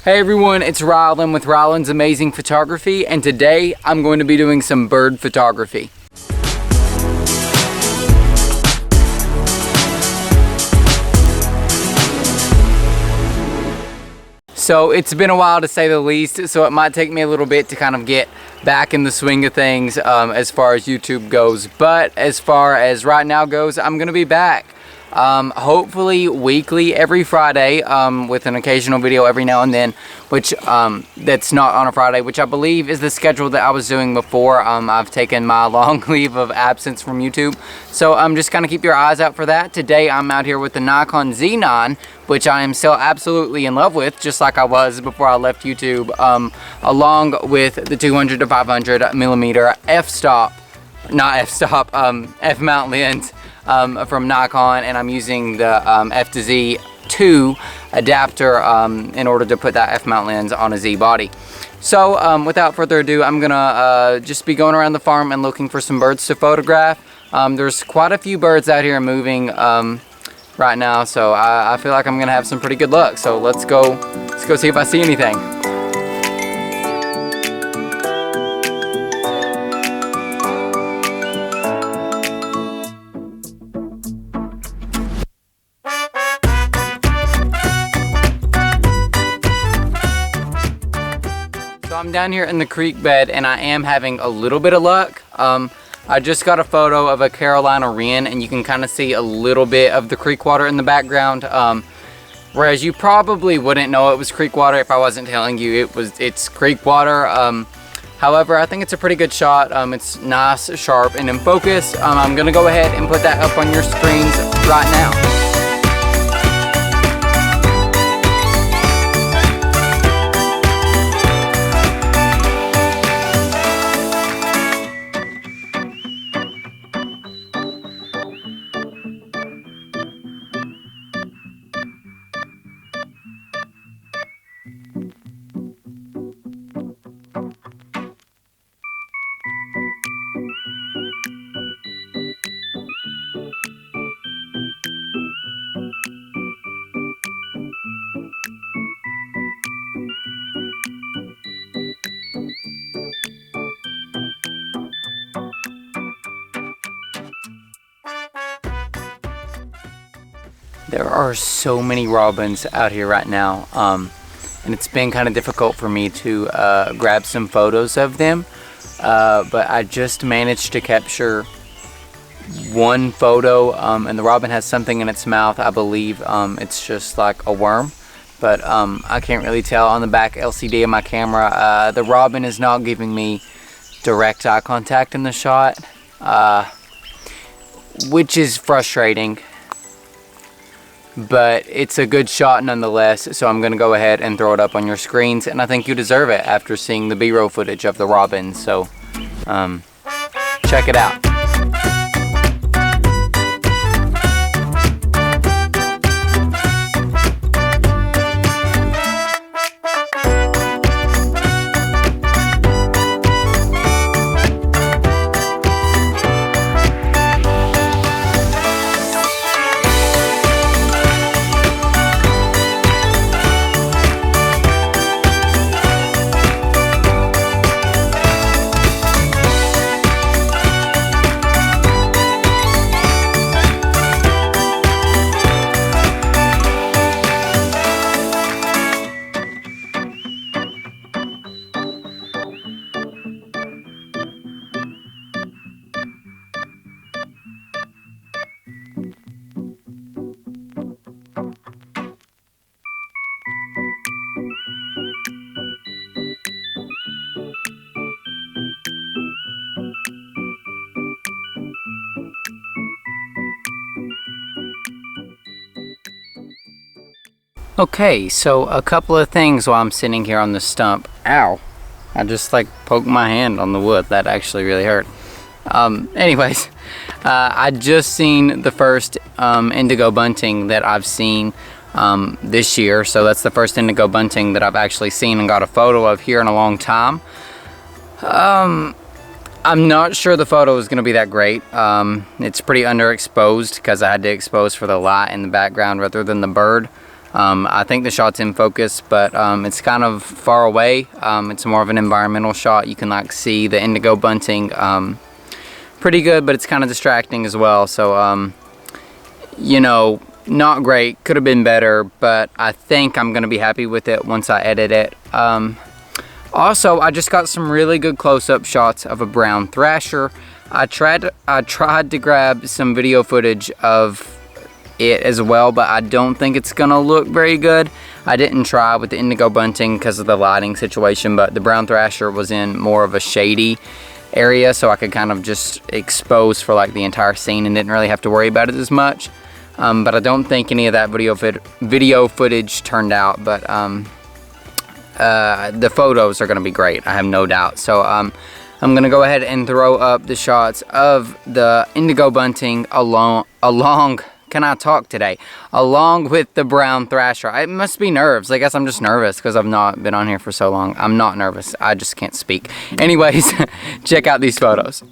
Hey everyone, it's Rylan with Rylan's Amazing Photography, and today I'm going to be doing some bird photography. So it's been a while to say the least, so it might take me a little bit to kind of get back in the swing of things as far as YouTube goes. But as far as right now goes, I'm going to be back. Hopefully weekly every Friday with an occasional video every now and then, which that's not on a Friday, which I believe is the schedule that I was doing before. I've taken my long leave of absence from YouTube, so just kind of keep your eyes out for that. Today I'm out here with the Nikon Z9, which I am still absolutely in love with, just like I was before I left YouTube, along with the 200 to 500 millimeter f-stop, f-mount lens from Nikon, and I'm using the F to Z2 adapter in order to put that f-mount lens on a Z body. So without further ado, I'm gonna just be going around the farm and looking for some birds to photograph. There's quite a few birds out here moving right now, so I feel like I'm gonna have some pretty good luck. So let's go see if I see anything. So I'm down here in the creek bed and I am having a little bit of luck. I just got a photo of a Carolina wren and you can kind of see a little bit of the creek water in the background. Whereas you probably wouldn't know it was creek water if I wasn't telling you it's creek water. However, I think it's a pretty good shot. It's nice, sharp, and in focus. I'm gonna go ahead and put that up on your screens right now. There are so many robins out here right now, and it's been kind of difficult for me to grab some photos of them, but I just managed to capture one photo, and the robin has something in its mouth. I believe it's just like a worm, but I can't really tell on the back LCD of my camera. The robin is not giving me direct eye contact in the shot, which is frustrating. But it's a good shot nonetheless, so I'm going to go ahead and throw it up on your screens, and I think you deserve it after seeing the B-roll footage of the robin, so check it out. Okay, so a couple of things while I'm sitting here on the stump. Ow! I just like poked my hand on the wood. That actually really hurt. Anyways, I just seen the first indigo bunting that I've seen this year. So that's the first indigo bunting that I've actually seen and got a photo of here in a long time. I'm not sure the photo is going to be that great. It's pretty underexposed because I had to expose for the light in the background rather than the bird. I think the shot's in focus, but it's kind of far away. It's more of an environmental shot. You can like see the indigo bunting pretty good, but it's kind of distracting as well. So you know, not great, could have been better, but I think I'm gonna be happy with it once I edit it. Also, I just got some really good close-up shots of a brown thrasher. I tried to grab some video footage of it as well, but I don't think it's gonna look very good. I didn't try with the indigo bunting because of the lighting situation, but the brown thrasher was in more of a shady area, so I could kind of just expose for like the entire scene and didn't really have to worry about it as much. But I don't think any of that video footage turned out, but the photos are going to be great, I have no doubt. So I'm going to go ahead and throw up the shots of the indigo bunting along can I talk today? Along with the brown thrasher. It must be nerves. I guess I'm just nervous because I've not been on here for so long. I'm not nervous. I just can't speak. Anyways, check out these photos.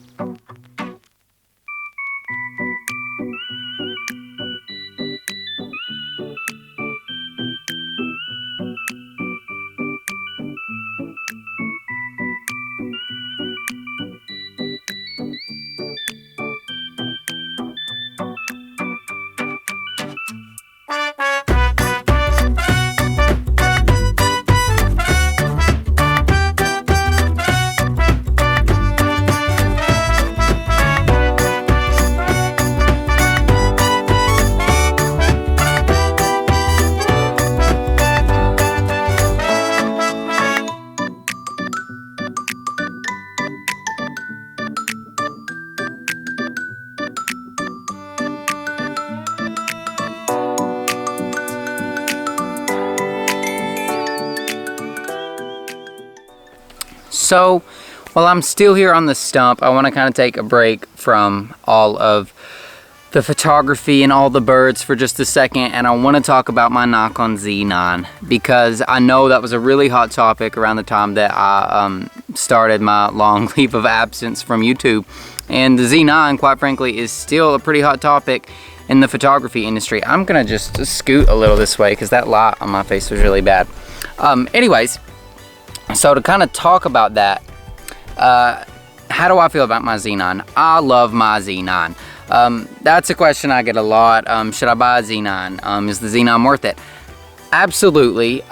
So, while I'm still here on the stump, I want to kind of take a break from all of the photography and all the birds for just a second, and I want to talk about my Nikon Z9, because I know that was a really hot topic around the time that I started my long leave of absence from YouTube, and the Z9, quite frankly, is still a pretty hot topic in the photography industry. I'm gonna just scoot a little this way because that light on my face was really bad. Anyways, so to kind of talk about that, how do I feel about my Z9? I love my Z9. That's a question I get a lot. Should I buy a Z9? Is the Z9 worth it? Absolutely.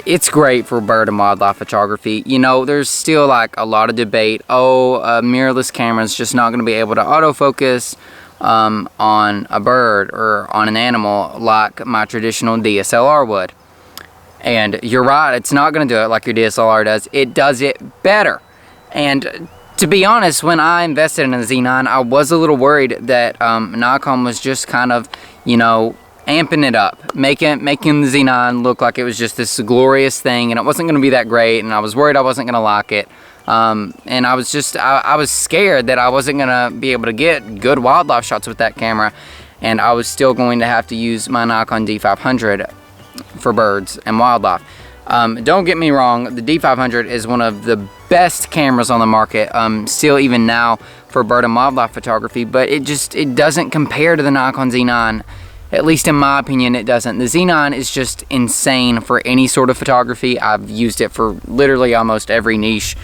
It's great for bird and wildlife photography. You know, there's still like a lot of debate. Oh, a mirrorless camera is just not going to be able to autofocus on a bird or on an animal like my traditional DSLR would. And you're right, it's not going to do it like your DSLR does. It does it better. And to be honest, when I invested in a Z9, I was a little worried that Nikon was just kind of, you know, amping it up, making the Z9 look like it was just this glorious thing, and it wasn't going to be that great, and I was worried I wasn't going to like it. And I was just, I was scared that I wasn't going to be able to get good wildlife shots with that camera, and I was still going to have to use my Nikon D500 for birds and wildlife. Don't get me wrong, the D500 is one of the best cameras on the market, still even now for bird and wildlife photography, but it doesn't compare to the Nikon Z9. At least in my opinion, it doesn't. The Z9 is just insane for any sort of photography. I've used it for literally almost every niche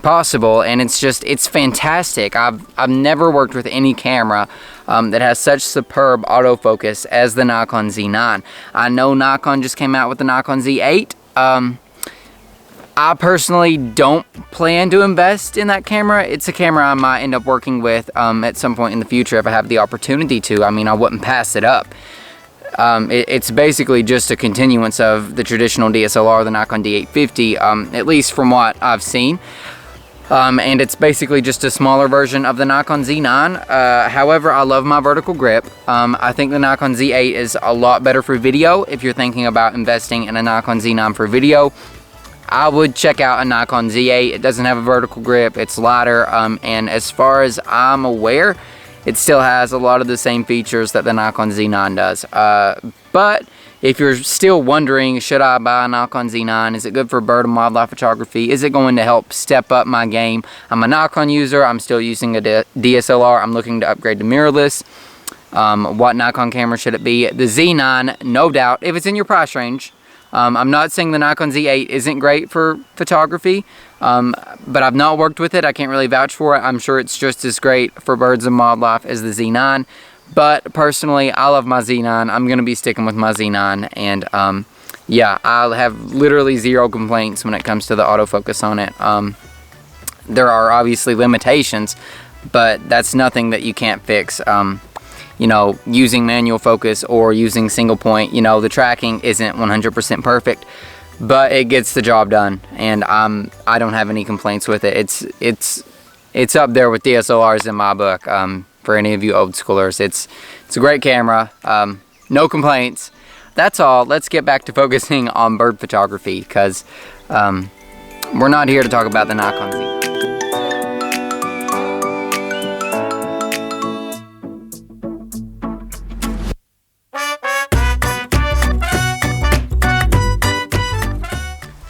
possible, and it's fantastic. I've never worked with any camera that has such superb autofocus as the Nikon Z9. I know Nikon just came out with the Nikon Z8. I personally don't plan to invest in that camera. It's a camera I might end up working with at some point in the future if I have the opportunity to. I mean, I wouldn't pass it up. It's basically just a continuance of the traditional DSLR, the Nikon D850, at least from what I've seen. And it's basically just a smaller version of the Nikon Z9. However, I love my vertical grip. I think the Nikon Z8 is a lot better for video. If you're thinking about investing in a Nikon Z9 for video, I would check out a Nikon Z8. It doesn't have a vertical grip, it's lighter, and as far as I'm aware, it still has a lot of the same features that the Nikon Z9 does. But if you're still wondering, should I buy a Nikon Z9? Is it good for bird and wildlife photography? Is it going to help step up my game? I'm a Nikon user. I'm still using a DSLR. I'm looking to upgrade to mirrorless. What Nikon camera should it be? The Z9, no doubt, if it's in your price range. I'm not saying the Nikon Z8 isn't great for photography, but I've not worked with it. I can't really vouch for it. I'm sure it's just as great for birds and wildlife as the Z9. But personally, I love my Z9. I'm going to be sticking with my Z9. And yeah, I'll have literally zero complaints when it comes to the autofocus on it. There are obviously limitations, but that's nothing that you can't fix. You know, using manual focus or using single point, you know, the tracking isn't 100% perfect, but it gets the job done, and I don't have any complaints with it. It's up there with DSLRs in my book. For any of you old schoolers, it's a great camera. No complaints. That's all. Let's get back to focusing on bird photography, because we're not here to talk about the Nikon Z.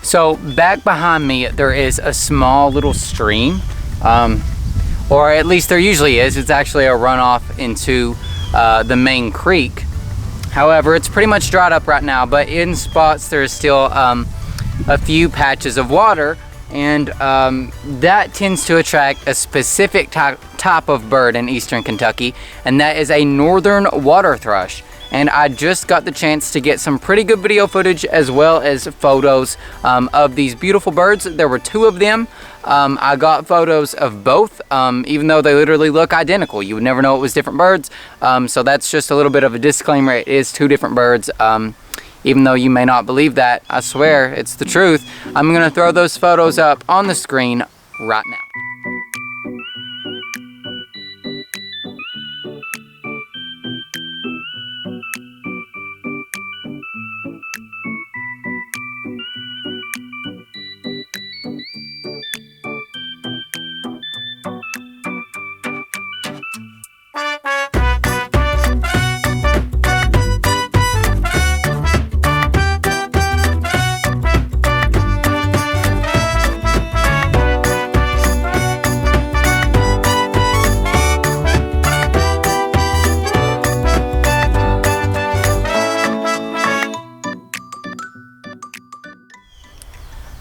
So back behind me, there is a small little stream, or at least there usually is. It's actually a runoff into the main creek. However, it's pretty much dried up right now, but in spots there's still a few patches of water, and that tends to attract a specific type of bird in eastern Kentucky, and that is a northern water thrush. And I just got the chance to get some pretty good video footage as well as photos of these beautiful birds. There were 2 of them. I got photos of both, even though they literally look identical. You would never know it was different birds. So that's just a little bit of a disclaimer. It is 2 different birds. Even though you may not believe that, I swear it's the truth. I'm gonna throw those photos up on the screen right now.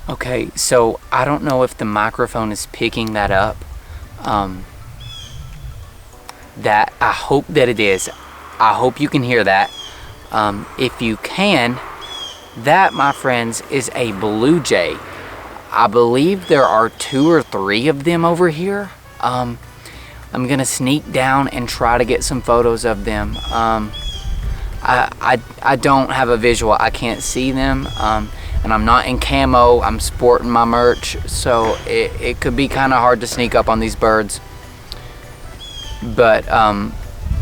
Okay, so I don't know if the microphone is picking that up. That I hope that it is. I hope you can hear that. If you can, that, my friends, is a blue jay. I believe there are 2 or 3 of them over here. I'm gonna sneak down and try to get some photos of them. I don't have a visual. I can't see them. And I'm not in camo. I'm sporting my merch, so it could be kind of hard to sneak up on these birds. But I'm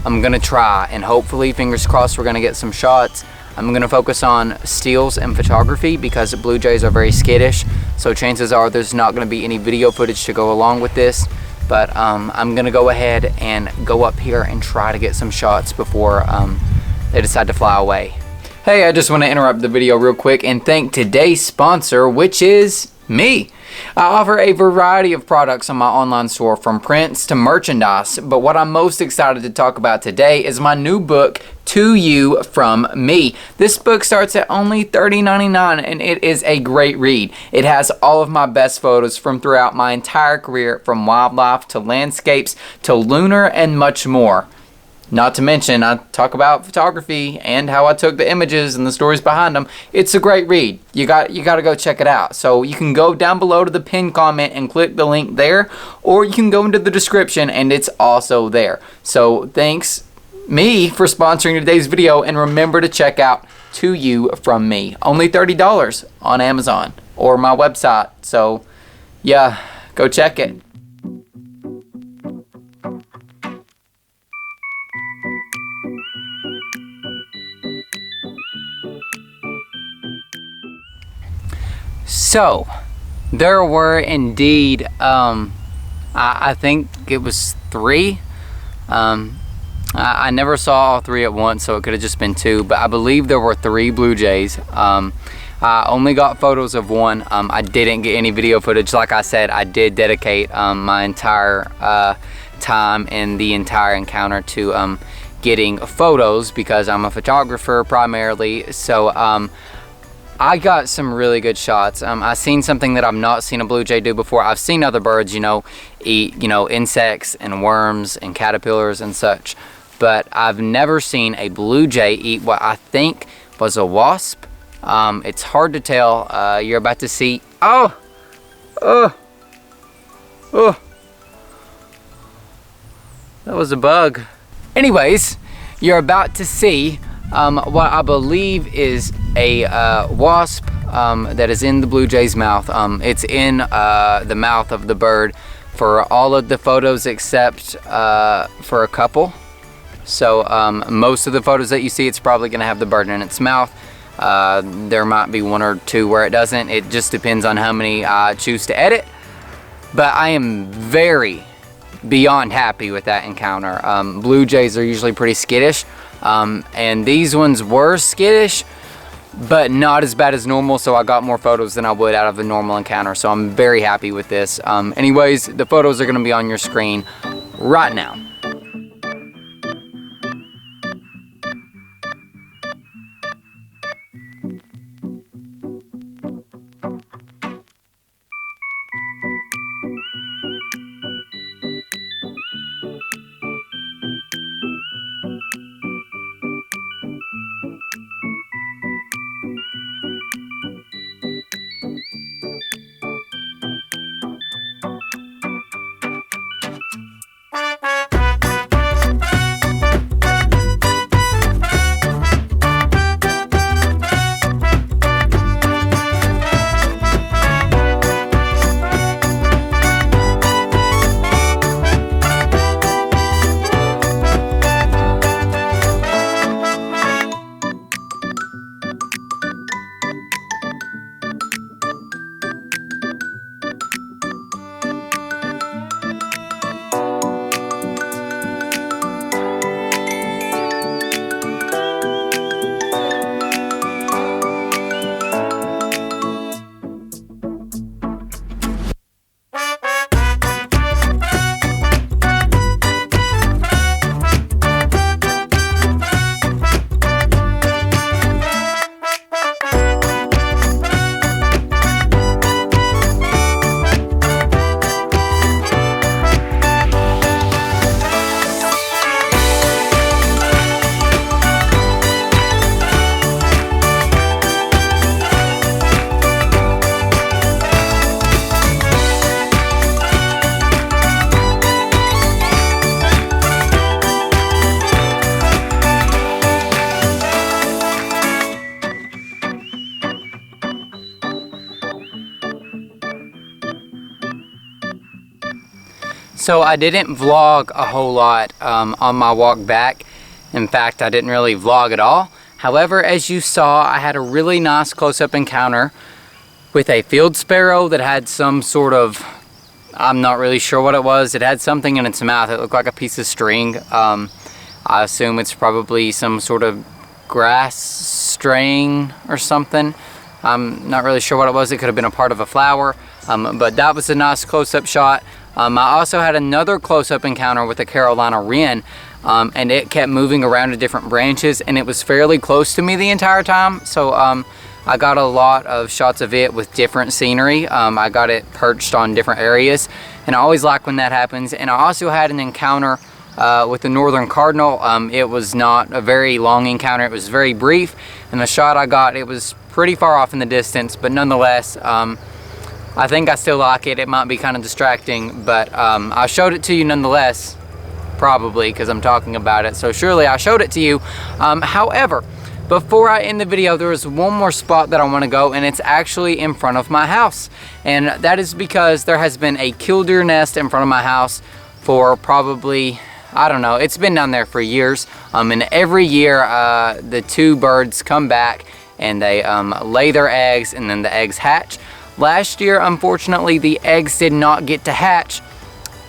gonna try, and hopefully, fingers crossed, we're gonna get some shots. I'm gonna focus on stills and photography because blue jays are very skittish, so chances are there's not gonna be any video footage to go along with this. But I'm gonna go ahead and go up here and try to get some shots before they decide to fly away. Hey, I just want to interrupt the video real quick and thank today's sponsor, which is me. I offer a variety of products on my online store, from prints to merchandise, but what I'm most excited to talk about today is my new book, To You From Me. This book starts at only $30.99 and it is a great read. It has all of my best photos from throughout my entire career, from wildlife to landscapes to lunar and much more. Not to mention, I talk about photography and how I took the images and the stories behind them. It's a great read. You got to go check it out. So you can go down below to the pinned comment and click the link there, or you can go into the description and it's also there. So thanks me for sponsoring today's video, and remember to check out To You From Me. Only $30 on Amazon or my website. So yeah, go check it. So, there were indeed, I think it was 3. I never saw all 3 at once, so it could have just been 2, but I believe there were 3 blue jays. I only got photos of 1. I didn't get any video footage. Like I said, I did dedicate my entire time and the entire encounter to getting photos because I'm a photographer primarily. So I got some really good shots. I seen something that I've not seen a blue jay do before. I've seen other birds, you know, eat, you know, insects and worms and caterpillars and such, but I've never seen a blue jay eat what I think was a wasp. It's hard to tell. You're about to see. Oh, that was a bug. Anyways, you're about to see what I believe is a wasp that is in the blue jay's mouth. It's in the mouth of the bird for all of the photos except for a couple. So most of the photos that you see, it's probably gonna have the bird in its mouth. There might be one or two where it doesn't. It just depends on how many I choose to edit. But I am very beyond happy with that encounter. Blue jays are usually pretty skittish, and these ones were skittish, but not as bad as normal, so I got more photos than I would out of a normal encounter, so I'm very happy with this. Anyways, the photos are going to be on your screen right now. So I didn't vlog a whole lot on my walk back. In fact, I didn't really vlog at all. However, as you saw, I had a really nice close-up encounter with a field sparrow that had some sort of, I'm not really sure what it was. It had something in its mouth. It looked like a piece of string. I assume it's probably some sort of grass string or something. I'm not really sure what it was. It could have been a part of a flower, but that was a nice close-up shot. I also had another close-up encounter with a Carolina wren, and it kept moving around to different branches, and it was fairly close to me the entire time. So I got a lot of shots of it with different scenery. I got it perched on different areas, and I always like when that happens. And I also had an encounter with the northern cardinal. It was not a very long encounter. It was very brief, and the shot I got, it was pretty far off in the distance, but nonetheless, I think I still like it. It might be kind of distracting, but I showed it to you nonetheless, probably because I'm talking about it, so surely I showed it to you. However, before I end the video, there is one more spot that I want to go, and it's actually in front of my house, and that is because there has been a killdeer nest in front of my house for probably, I don't know, it's been down there for years, and every year the two birds come back and they lay their eggs, and then the eggs hatch. Last year, unfortunately, the eggs did not get to hatch,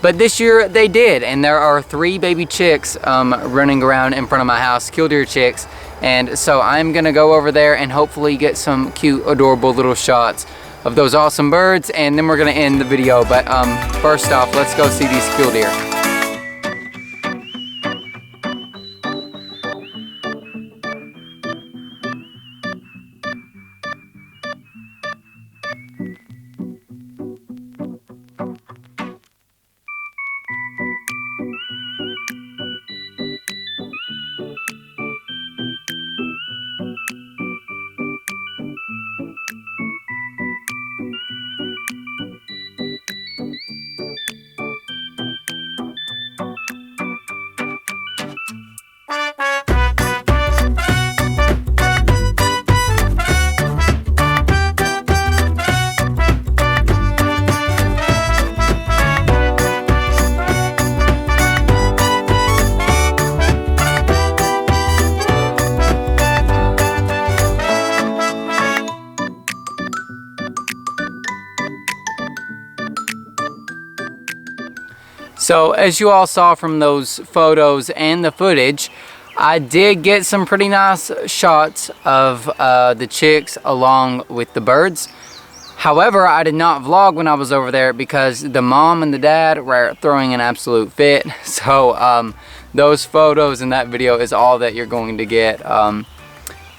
but this year they did, and there are 3 baby chicks running around in front of my house, killdeer chicks, and so I'm gonna go over there and hopefully get some cute, adorable little shots of those awesome birds, and then we're gonna end the video. But first off, let's go see these killdeer. So as you all saw from those photos and the footage, I did get some pretty nice shots of the chicks along with the birds. However, I did not vlog when I was over there because the mom and the dad were throwing an absolute fit. So those photos and that video is all that you're going to get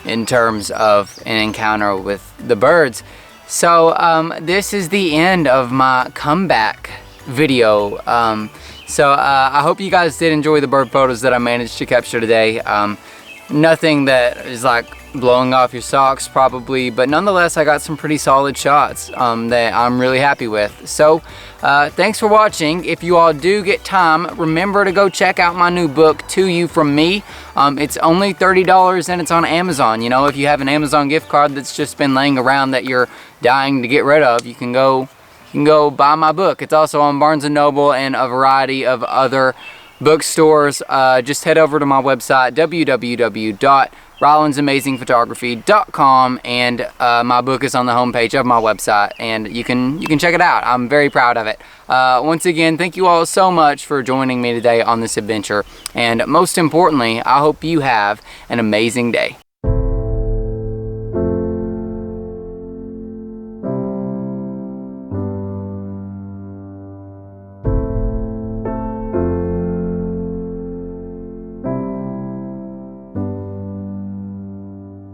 in terms of an encounter with the birds. So this is the end of my comeback video. So I hope you guys did enjoy the bird photos that I managed to capture today. Nothing that is like blowing off your socks probably, but nonetheless I got some pretty solid shots that I'm really happy with. So thanks for watching. If you all do get time, remember to go check out my new book, To You From Me. It's only $30 and it's on Amazon. You know, if you have an Amazon gift card that's just been laying around that you're dying to get rid of, you can go buy my book. It's also on Barnes & Noble and a variety of other bookstores. Just head over to my website, www.rollinsamazingphotography.com, and my book is on the homepage of my website, and you can check it out. I'm very proud of it. Once again, thank you all so much for joining me today on this adventure, and most importantly, I hope you have an amazing day.